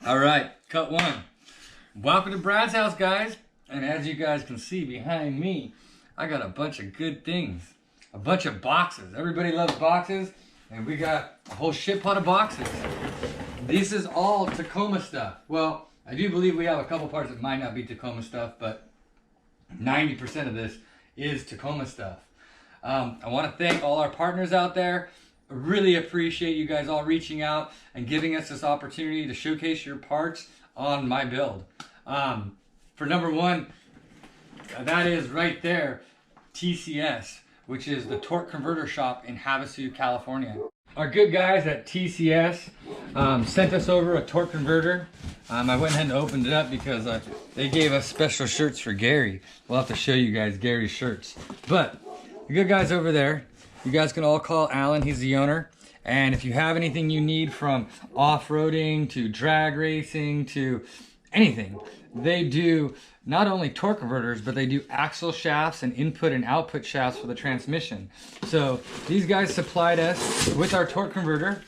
All right, cut one. Welcome to Brad's house, guys. And as you guys can see behind me, I got a bunch of good things. A bunch of boxes. Everybody loves boxes, and we got a whole shit pot of boxes. This is all Tacoma stuff. Well, I do believe we have a couple parts that might not be Tacoma stuff, but 90% of this is Tacoma stuff. I want to thank all our partners out there. I really appreciate you guys all reaching out and giving us this opportunity to showcase your parts on my build. For number one, that is right there, TCS, which is the Torque Converter Shop in Havasu, California. Our good guys at TCS sent us over a torque converter. I went ahead and opened it up because they gave us special shirts for Gary. We'll have to show you guys Gary's shirts. But the good guys over there, you guys can all call Alan, he's the owner. And if you have anything you need from off-roading to drag racing to anything, they do not only torque converters, but they do axle shafts and input and output shafts for the transmission. So these guys supplied us with our torque converter.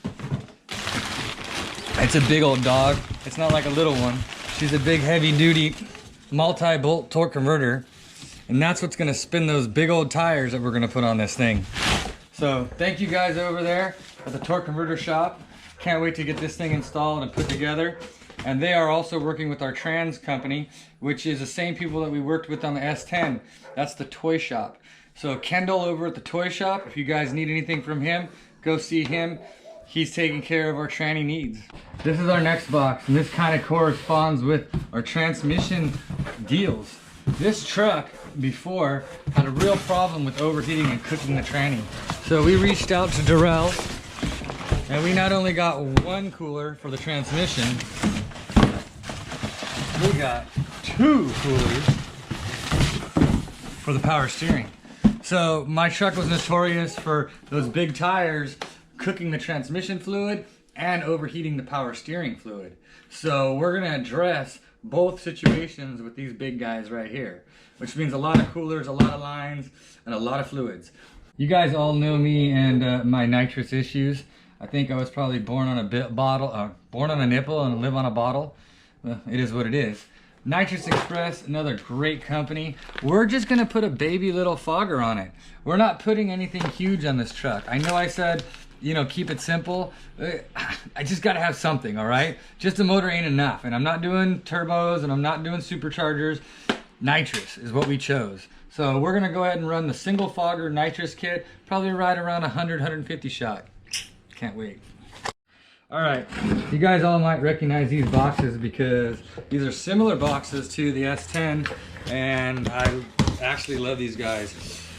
It's a big old dog. It's not like a little one. She's a big heavy duty multi-bolt torque converter. And that's what's gonna spin those big old tires that we're gonna put on this thing. So thank you guys over there at the Torque Converter Shop. Can't wait to get this thing installed and put together. And they are also working with our trans company, which is the same people that we worked with on the S10. That's the toy shop. So Kendall over at the toy shop, if you guys need anything from him, go see him. He's taking care of our tranny needs. This is our next box, and this kind of corresponds with our transmission deals. This truck before had a real problem with overheating and cooking the tranny. So we reached out to Durrell, and we not only got one cooler for the transmission, we got two coolers for the power steering. So my truck was notorious for those big tires cooking the transmission fluid and overheating the power steering fluid. So we're gonna address both situations with these big guys right here, which means a lot of coolers, a lot of lines, and a lot of fluids. You guys all know me and my nitrous issues. I think I was probably born on born on a nipple and live on a bottle. Well, it is what it is. Nitrous Express, another great company. We're just gonna put a baby little fogger on it. We're not putting anything huge on this truck. I know I said, you know, keep it simple. I just gotta have something, all right? Just a motor ain't enough. And I'm not doing turbos and I'm not doing superchargers. Nitrous is what we chose. So we're gonna go ahead and run the single fogger nitrous kit, probably right around 100, 150 shot. Can't wait. All right, you guys all might recognize these boxes because these are similar boxes to the S10, and I actually love these guys.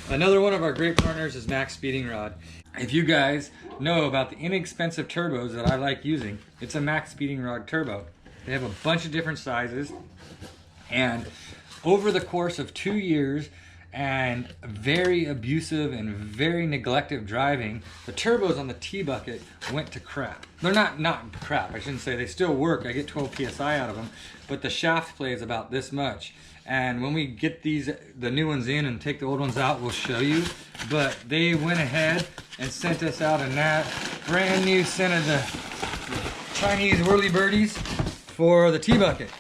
Another one of our great partners is Max Speeding Rod. If you guys know about the inexpensive turbos that I like using, it's a Max Speeding Rod turbo. They have a bunch of different sizes, and over the course of 2 years and very abusive and very neglective driving, the turbos on the T-bucket went to crap. They're not crap, I shouldn't say. They still work. I get 12 PSI out of them, but the shaft play is about this much. And when we get the new ones in and take the old ones out, we'll show you. But they went ahead and sent us out a brand new set of the Chinese whirly birdies for the T-bucket.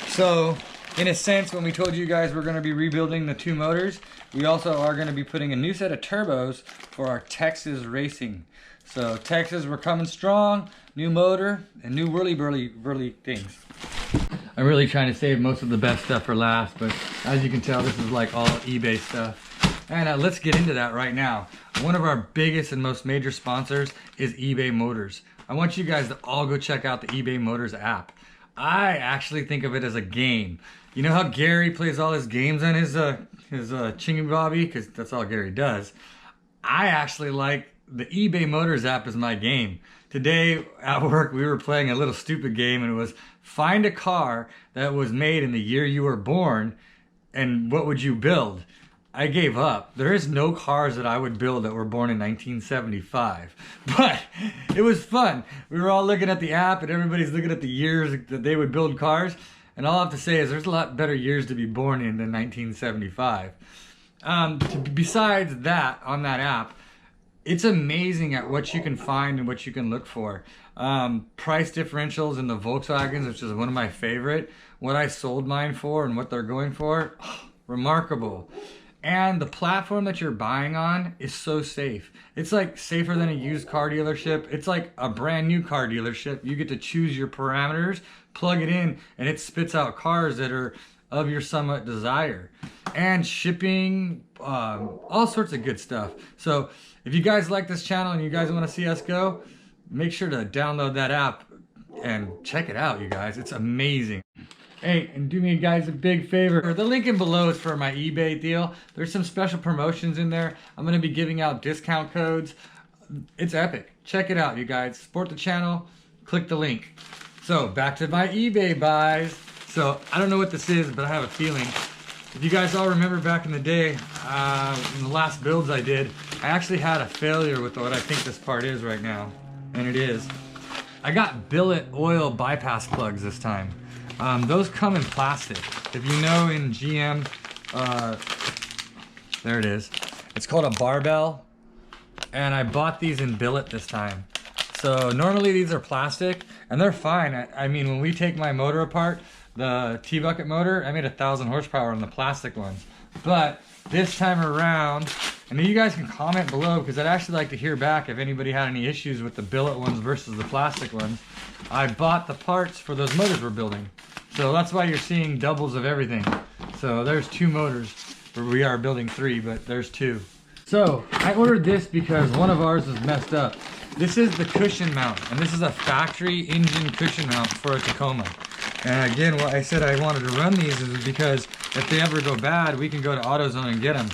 So in a sense, when we told you guys we're going to be rebuilding the two motors, we also are going to be putting a new set of turbos for our Texas racing. So Texas, we're coming strong, new motor, and new whirly things. I'm really trying to save most of the best stuff for last, but as you can tell, this is like all eBay stuff. And let's get into that right now. One of our biggest and most major sponsors is eBay Motors. I want you guys to all go check out the eBay Motors app. I actually think of it as a game. You know how Gary plays all his games on his Chingy Bobby? Because that's all Gary does. I actually like the eBay Motors app as my game. Today at work we were playing a little stupid game, and it was find a car that was made in the year you were born and what would you build? I gave up. There is no cars that I would build that were born in 1975, but it was fun. We were all looking at the app and everybody's looking at the years that they would build cars, and all I have to say is there's a lot better years to be born in than 1975. Besides that, on that app, it's amazing at what you can find and what you can look for. Price differentials in the Volkswagens, which is one of my favorite. What I sold mine for and what they're going for, remarkable. And the platform that you're buying on is so safe. It's like safer than a used car dealership. It's like a brand new car dealership. You get to choose your parameters, plug it in, and it spits out cars that are of your somewhat desire. And shipping, all sorts of good stuff. So if you guys like this channel and you guys want to see us go, make sure to download that app and check it out, you guys. It's amazing. Hey, and do me guys a big favor. The link in below is for my eBay deal. There's some special promotions in there. I'm gonna be giving out discount codes. It's epic. Check it out, you guys. Support the channel, click the link. So back to my eBay buys. So I don't know what this is, but I have a feeling. If you guys all remember back in the day, in the last builds I did, I actually had a failure with what I think this part is right now. And it is. I got billet oil bypass plugs this time. Those come in plastic. If you know in GM, there it is. It's called a barbell. And I bought these in billet this time. So normally these are plastic and they're fine. I mean, when we take my motor apart, the T-bucket motor, I made 1,000 horsepower on the plastic ones. But this time around, and you guys can comment below because I'd actually like to hear back if anybody had any issues with the billet ones versus the plastic ones. I bought the parts for those motors we're building. So that's why you're seeing doubles of everything. So there's 2 motors, or we are building 3, but there's 2. So I ordered this because one of ours was messed up. This is the cushion mount, and this is a factory engine cushion mount for a Tacoma. And again, what I said I wanted to run these is because if they ever go bad, we can go to AutoZone and get them.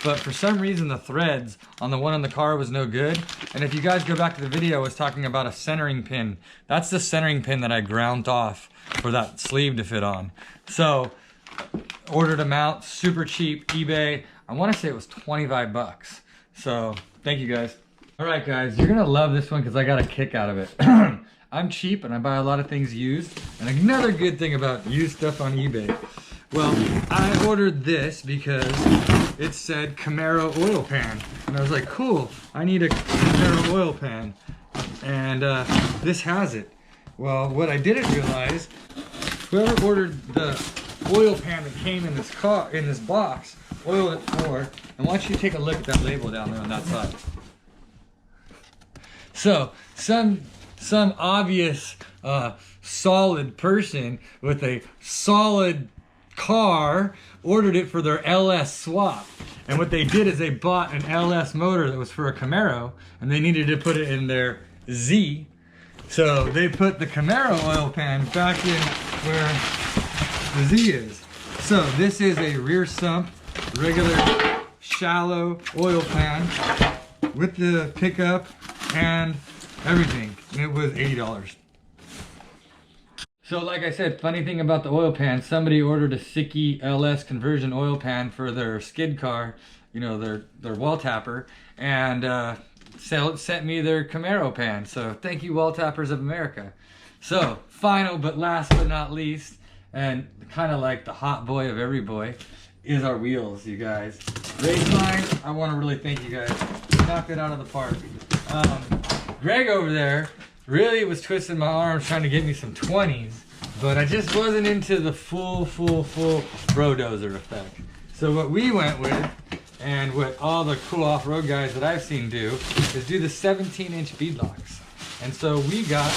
But for some reason, the threads on the one in the car was no good. And if you guys go back to the video, I was talking about a centering pin. That's the centering pin that I ground off for that sleeve to fit on. So, ordered them out, super cheap, eBay. I want to say it was 25 bucks. So, thank you guys. All right, guys, you're gonna love this one because I got a kick out of it. I'm cheap and I buy a lot of things used. And another good thing about used stuff on eBay. Well, I ordered this because it said Camaro Oil Pan. And I was like, cool, I need a Camaro Oil Pan. And this has it. Well, what I didn't realize, whoever ordered the oil pan that came in this box, oiled it for, and why don't you take a look at that label down there on that side. So, some obvious solid person with a solid car ordered it for their LS swap. And what they did is they bought an LS motor that was for a Camaro and they needed to put it in their Z. So they put the Camaro oil pan back in where the Z is. So this is a rear sump, regular shallow oil pan with the pickup and everything. And it was $80. So like I said, funny thing about the oil pan, somebody ordered a Sickie LS conversion oil pan for their skid car, you know, their wall tapper, and sent me their Camaro pan. So thank you, Wall Tappers of America. So final but last but not least, and kind of like the hot boy of every boy, is our wheels, you guys. Raceline, I want to really thank you guys. You knocked it out of the park. Greg over there really was twisting my arms trying to get me some 20s, but I just wasn't into the full Brodozer effect. So what we went with, and what all the cool off-road guys that I've seen do, is do the 17-inch beadlocks. And so we got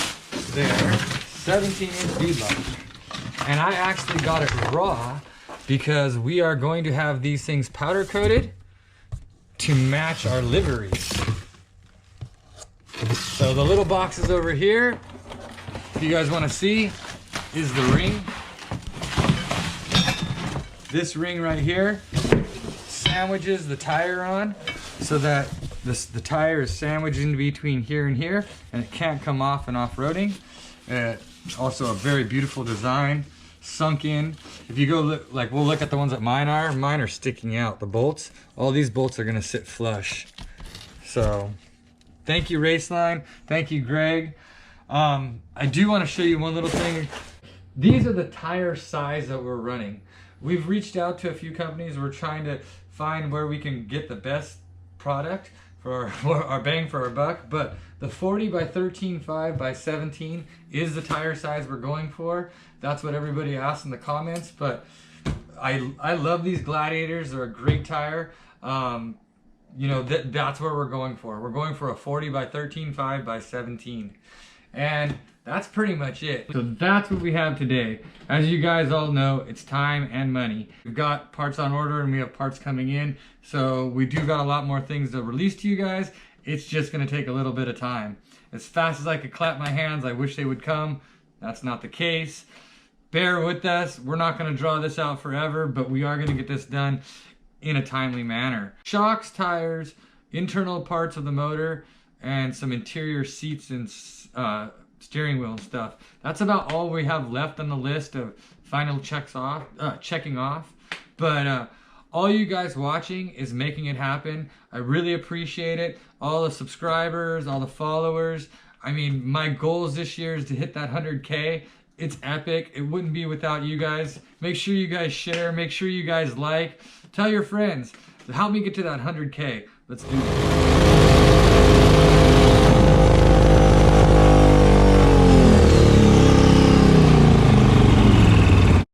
their 17-inch beadlocks. And I actually got it raw because we are going to have these things powder coated to match our liveries. So the little boxes over here, if you guys want to see, is the ring. This ring right here sandwiches the tire on so that the tire is sandwiched in between here and here and it can't come off in off-roading. Also a very beautiful design, sunk in. If you go look, like we'll look at the ones that mine are sticking out, the bolts. All these bolts are gonna sit flush. So thank you, Raceline. Thank you, Greg. I do want to show you one little thing. These are the tire size that we're running. We've reached out to a few companies. We're trying to find where we can get the best product for our bang for our buck. But the 40 by 13.5 by 17 is the tire size we're going for. That's what everybody asked in the comments. But I love these Gladiators. They're a great tire. You know, that's what we're going for. We're going for a 40 by 13.5 by 17. And that's pretty much it. So that's what we have today. As you guys all know, it's time and money. We've got parts on order and we have parts coming in. So we do got a lot more things to release to you guys. It's just gonna take a little bit of time. As fast as I could clap my hands, I wish they would come. That's not the case. Bear with us. We're not gonna draw this out forever, but we are gonna get this done in a timely manner. Shocks, tires, internal parts of the motor, and some interior seats and steering wheel and stuff. That's about all we have left on the list of final checking off. But all you guys watching is making it happen. I really appreciate it. All the subscribers, all the followers. I mean, my goals this year is to hit that 100K. It's epic. It wouldn't be without you guys. Make sure you guys share. Make sure you guys like. Tell your friends. Help me get to that 100K. Let's do this.